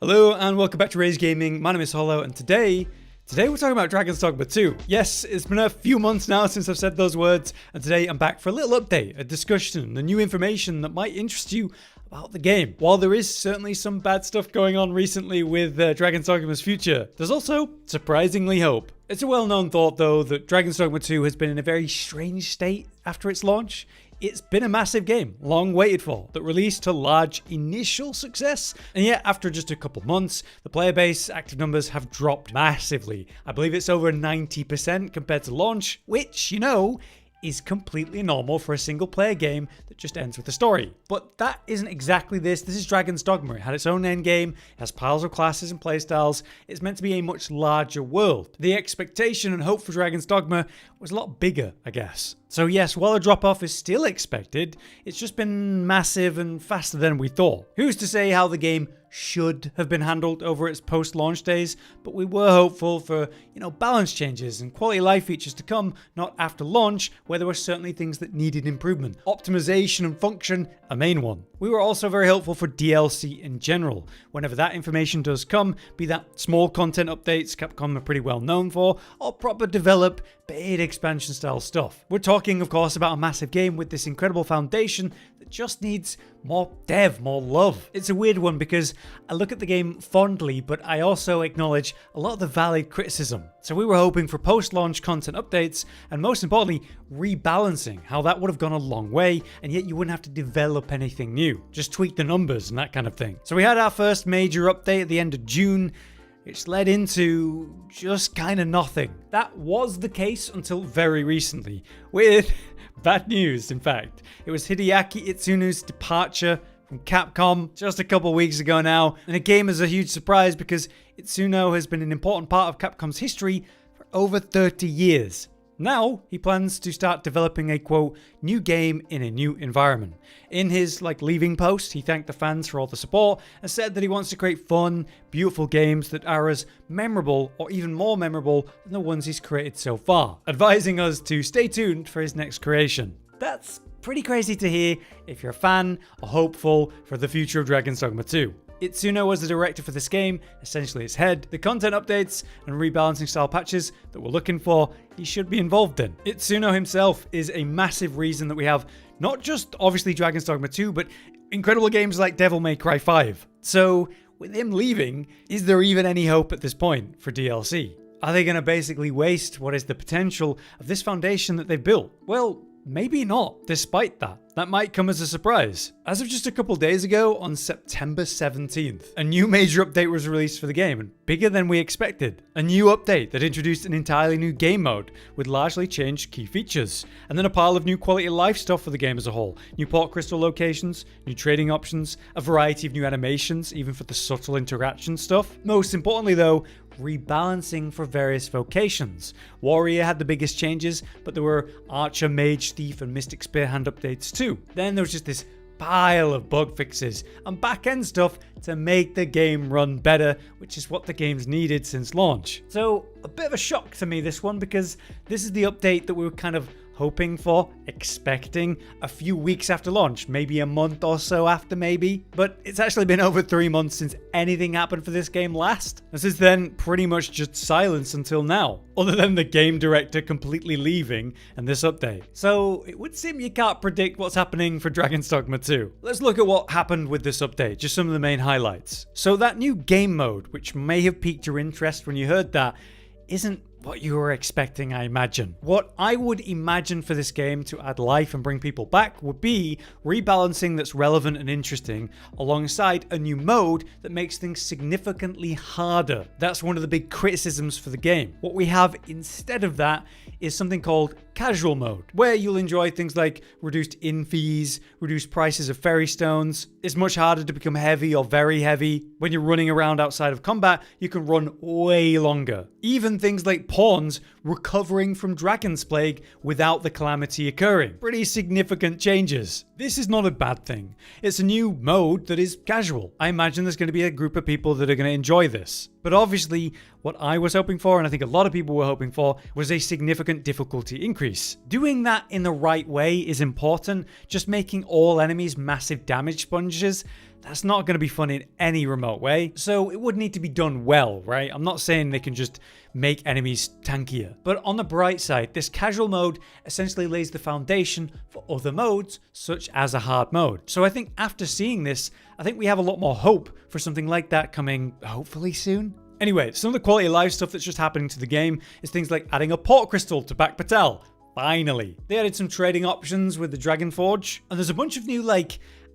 Hello and welcome back to Rage Gaming. My name is Hollow, and today we're talking about Dragons Dogma 2. Yes, it's been a few months now since I've said those words, and today I'm back for a little update, a discussion, the new information that might interest you about the game. While there is certainly some bad stuff going on recently with Dragons Dogma's future, there's also surprisingly hope. It's a well-known thought though that Dragons Dogma 2 has been in a very strange state after its launch. It's been a massive game, long waited for, that released to large initial success, and yet after just a couple months, the player base active numbers have dropped massively. I believe it's over 90% compared to launch, which, you know, is completely normal for a single player game that just ends with a story. But that isn't exactly this. This is Dragons Dogma. It had its own endgame, it has piles of classes and playstyles. It's meant to be a much larger world. The expectation and hope for Dragons Dogma was a lot bigger, I guess. So yes, while a drop-off is still expected, it's just been massive and faster than we thought. Who's to say how the game should have been handled over its post-launch days, but we were hopeful for, balance changes and quality of life features to come, not after launch, where there were certainly things that needed improvement. Optimization and function, a main one. We were also very hopeful for DLC in general. Whenever that information does come, be that small content updates Capcom are pretty well known for, or proper develop, paid expansion style stuff. We're talking, of course, about a massive game with this incredible foundation that just needs more dev, more love. It's a weird one because I look at the game fondly, but I also acknowledge a lot of the valid criticism. So we were hoping for post-launch content updates, and most importantly, rebalancing, how that would have gone a long way, and yet you wouldn't have to develop anything new. Just tweak the numbers and that kind of thing. So we had our first major update at the end of June, which led into just kind of nothing. That was the case until very recently, with bad news, in fact. It was Hideaki Itsuno's departure from Capcom just a couple weeks ago now, and it came as a huge surprise because Itsuno has been an important part of Capcom's history for over 30 years. Now, he plans to start developing a, quote, new game in a new environment. In his, leaving post, he thanked the fans for all the support and said that he wants to create fun, beautiful games that are as memorable or even more memorable than the ones he's created so far, advising us to stay tuned for his next creation. That's pretty crazy to hear if you're a fan or hopeful for the future of Dragons Dogma 2. Itsuno was the director for this game, essentially its head. The content updates and rebalancing style patches that we're looking for, he should be involved in. Itsuno himself is a massive reason that we have not just obviously Dragons Dogma 2, but incredible games like Devil May Cry 5. So with him leaving, is there even any hope at this point for DLC? Are they going to basically waste what is the potential of this foundation that they've built? Well, maybe not, despite that. That might come as a surprise. As of just a couple days ago, on September 17th, a new major update was released for the game, and bigger than we expected. A new update that introduced an entirely new game mode, with largely changed key features. And then a pile of new quality of life stuff for the game as a whole. New port crystal locations, new trading options, a variety of new animations, even for the subtle interaction stuff. Most importantly though, rebalancing for various vocations. Warrior had the biggest changes, but there were Archer, Mage, Thief, and Mystic Spearhand updates too. Then there was just this pile of bug fixes and back-end stuff to make the game run better, which is what the game's needed since launch. So a bit of a shock to me, this one, because this is the update that we were kind of hoping for, expecting a few weeks after launch, maybe a month or so after maybe, but it's actually been over 3 months since anything happened for this game last. And since then, pretty much just silence until now, other than the game director completely leaving and this update. So it would seem you can't predict what's happening for Dragons Dogma 2. Let's look at what happened with this update, just some of the main highlights. So that new game mode, which may have piqued your interest when you heard that, isn't what you were expecting, I imagine. What I would imagine for this game to add life and bring people back would be rebalancing that's relevant and interesting, alongside a new mode that makes things significantly harder. That's one of the big criticisms for the game. What we have instead of that is something called casual mode, where you'll enjoy things like reduced in fees, reduced prices of fairy stones. It's much harder to become heavy or very heavy. When you're running around outside of combat, you can run way longer. Even things like pawns recovering from Dragon's Plague without the calamity occurring. Pretty significant changes. This is not a bad thing. It's a new mode that is casual. I imagine there's going to be a group of people that are going to enjoy this. But obviously, what I was hoping for, and I think a lot of people were hoping for, was a significant difficulty increase. Doing that in the right way is important. Just making all enemies massive damage sponges, that's not going to be fun in any remote way. So it would need to be done well, right? I'm not saying they can just make enemies tankier. But on the bright side, this casual mode essentially lays the foundation for other modes, such as a hard mode. So I think after seeing this, I think we have a lot more hope for something like that coming hopefully soon. Anyway, some of the quality of life stuff that's just happening to the game is things like adding a port crystal to Back Patel. Finally. They added some trading options with the Dragon Forge, and there's a bunch of new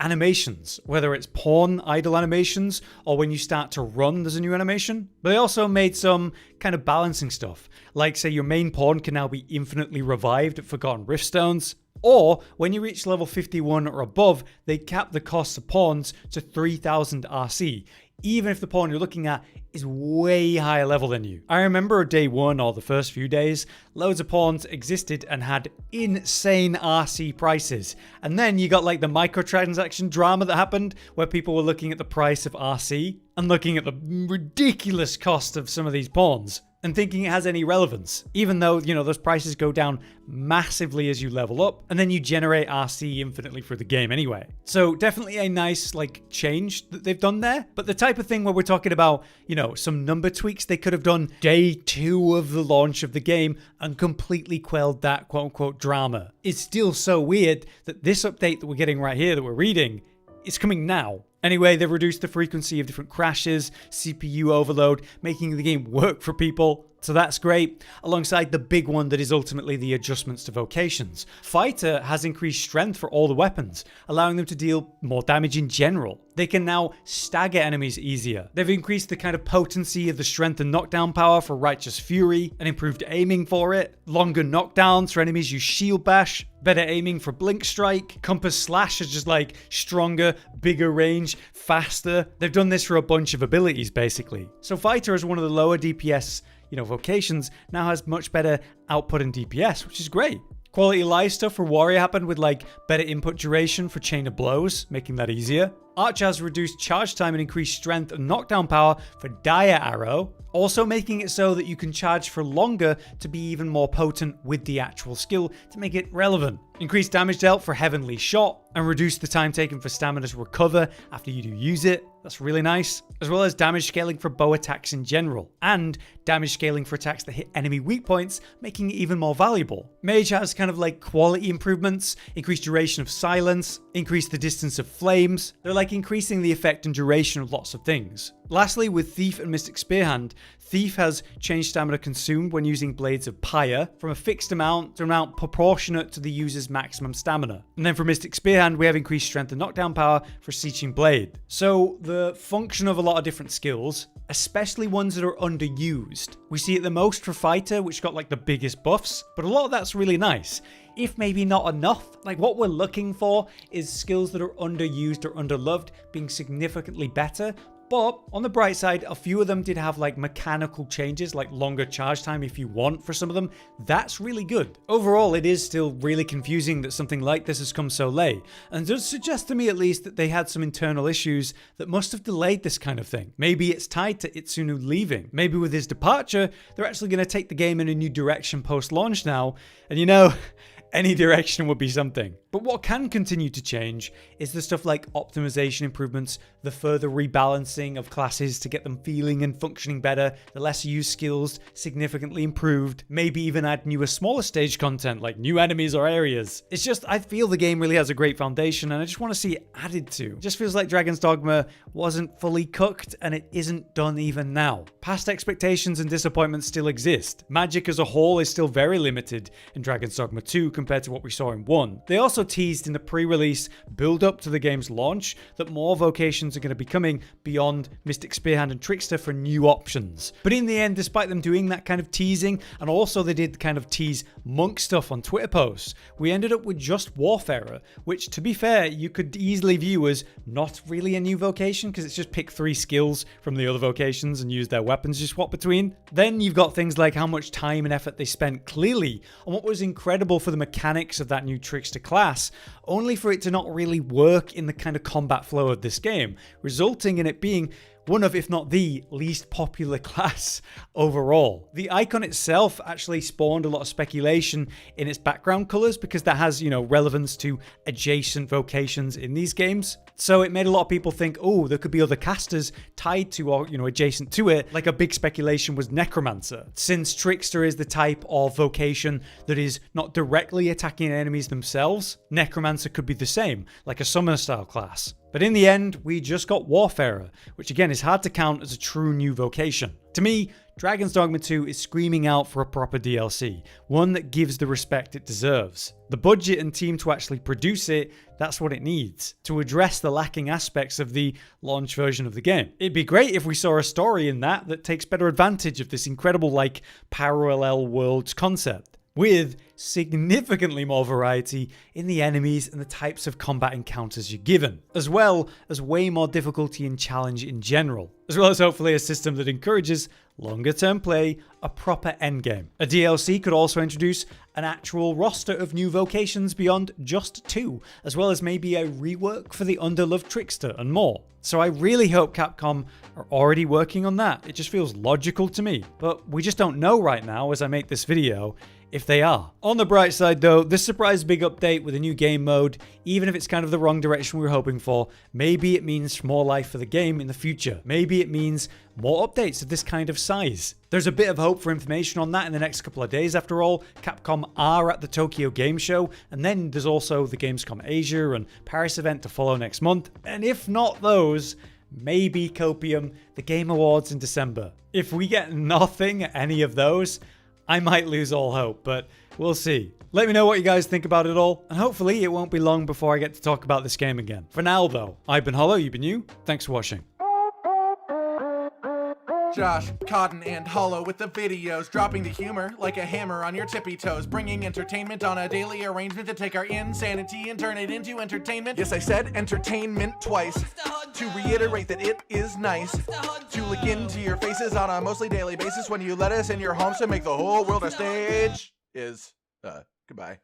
animations, whether it's pawn idle animations or when you start to run there's a new animation. But they also made some kind of balancing stuff, like say your main pawn can now be infinitely revived at Forgotten Riftstones, or when you reach level 51 or above, they cap the cost of pawns to 3000 RC, even if the pawn you're looking at is way higher level than you. I remember day one or the first few days, loads of pawns existed and had insane RC prices. And then you got the microtransaction drama that happened where people were looking at the price of RC and looking at the ridiculous cost of some of these pawns and thinking it has any relevance, even though, those prices go down massively as you level up, and then you generate RC infinitely through the game anyway. So definitely a nice, change that they've done there, but the type of thing where we're talking about, some number tweaks they could have done day 2 of the launch of the game and completely quelled that quote-unquote drama. It's still so weird that this update that we're getting right here that we're reading is coming now. Anyway, they've reduced the frequency of different crashes, CPU overload, making the game work for people. So that's great, alongside the big one that is ultimately the adjustments to vocations. Fighter has increased strength for all the weapons, allowing them to deal more damage in general. They can now stagger enemies easier. They've increased the kind of potency of the strength and knockdown power for Righteous Fury, and improved aiming for it, longer knockdowns for enemies use Shield Bash, better aiming for Blink Strike, Compass Slash is just stronger, bigger range, faster. They've done this for a bunch of abilities basically. So Fighter is one of the lower DPS vocations, now has much better output in DPS, which is great. Quality of life stuff for Warrior happened with better input duration for Chain of Blows, making that easier. Archer has reduced charge time and increased strength and knockdown power for Dire Arrow, also making it so that you can charge for longer to be even more potent with the actual skill to make it relevant. Increased damage dealt for Heavenly Shot, and reduce the time taken for stamina to recover after you do use it. That's really nice. As well as damage scaling for bow attacks in general, and damage scaling for attacks that hit enemy weak points, making it even more valuable. Mage has kind of quality improvements, increased duration of silence, increased the distance of flames. They're increasing the effect and duration of lots of things. Lastly, with Thief and Mystic Spearhand, Thief has changed stamina consumed when using Blades of Pyre from a fixed amount to an amount proportionate to the user's maximum stamina. And then for Mystic Spearhand, we have increased strength and knockdown power for Seeching Blade. So the function of a lot of different skills, especially ones that are underused. We see it the most for Fighter, which got the biggest buffs, but a lot of that's really nice. If maybe not enough, what we're looking for is skills that are underused or underloved being significantly better. But on the bright side, a few of them did have mechanical changes, longer charge time if you want for some of them. That's really good. Overall, it is still really confusing that something like this has come so late, and does suggest to me at least that they had some internal issues that must have delayed this kind of thing. Maybe it's tied to Itsuno leaving. Maybe with his departure, they're actually going to take the game in a new direction post-launch now, and any direction would be something. But what can continue to change is the stuff like optimization improvements, the further rebalancing of classes to get them feeling and functioning better, the lesser used skills significantly improved, maybe even add newer smaller stage content like new enemies or areas. It's just, I feel the game really has a great foundation and I just want to see it added to. It just feels like Dragons Dogma wasn't fully cooked and it isn't done even now. Past expectations and disappointments still exist. Magic as a whole is still very limited in Dragons Dogma 2 compared to what we saw in 1. They also teased in the pre-release build up to the game's launch that more vocations are going to be coming beyond Mystic Spearhand and Trickster for new options. But in the end, despite them doing that kind of teasing, and also they did kind of tease monk stuff on Twitter posts, we ended up with just Warfarer, which to be fair, you could easily view as not really a new vocation because it's just pick 3 skills from the other vocations and use their weapons you swap between. Then you've got things like how much time and effort they spent clearly on what was incredible for the mechanics of that new Trickster class, only for it to not really work in the kind of combat flow of this game, resulting in it being, one of, if not the least popular class overall. The icon itself actually spawned a lot of speculation in its background colors because that has, relevance to adjacent vocations in these games. So it made a lot of people think, oh, there could be other casters tied to or, adjacent to it. Like a big speculation was necromancer. Since trickster is the type of vocation that is not directly attacking enemies themselves, necromancer could be the same, like a summoner style class. But in the end, we just got warfarer, which again is hard to count as a true new vocation. To me, Dragons Dogma 2 is screaming out for a proper DLC, one that gives the respect it deserves. The budget and team to actually produce it, that's what it needs, to address the lacking aspects of the launch version of the game. It'd be great if we saw a story in that takes better advantage of this incredible, parallel worlds concept, with significantly more variety in the enemies and the types of combat encounters you're given, as well as way more difficulty and challenge in general, as well as hopefully a system that encourages longer term play, a proper endgame. A DLC could also introduce an actual roster of new vocations beyond just 2, as well as maybe a rework for the underloved trickster and more. So I really hope Capcom are already working on that. It just feels logical to me, but we just don't know right now as I make this video if they are. On the bright side though, this surprise big update with a new game mode, even if it's kind of the wrong direction we were hoping for, maybe it means more life for the game in the future. Maybe it means more updates of this kind of size. There's a bit of hope for information on that in the next couple of days. After all, Capcom are at the Tokyo Game Show, and then there's also the Gamescom Asia and Paris event to follow next month. And if not those, maybe Copium, the Game Awards in December. If we get nothing at any of those, I might lose all hope, but we'll see. Let me know what you guys think about it all, and hopefully it won't be long before I get to talk about this game again. For now though, I've been Hollow, you've been you. Thanks for watching. Josh, Cotton, and Hollow with the videos, dropping the humor like a hammer on your tippy toes, bringing entertainment on a daily arrangement to take our insanity and turn it into entertainment. Yes, I said entertainment twice, to reiterate that it is nice to look into your faces on a mostly daily basis when you let us in your homes to make the whole world a stage. Goodbye.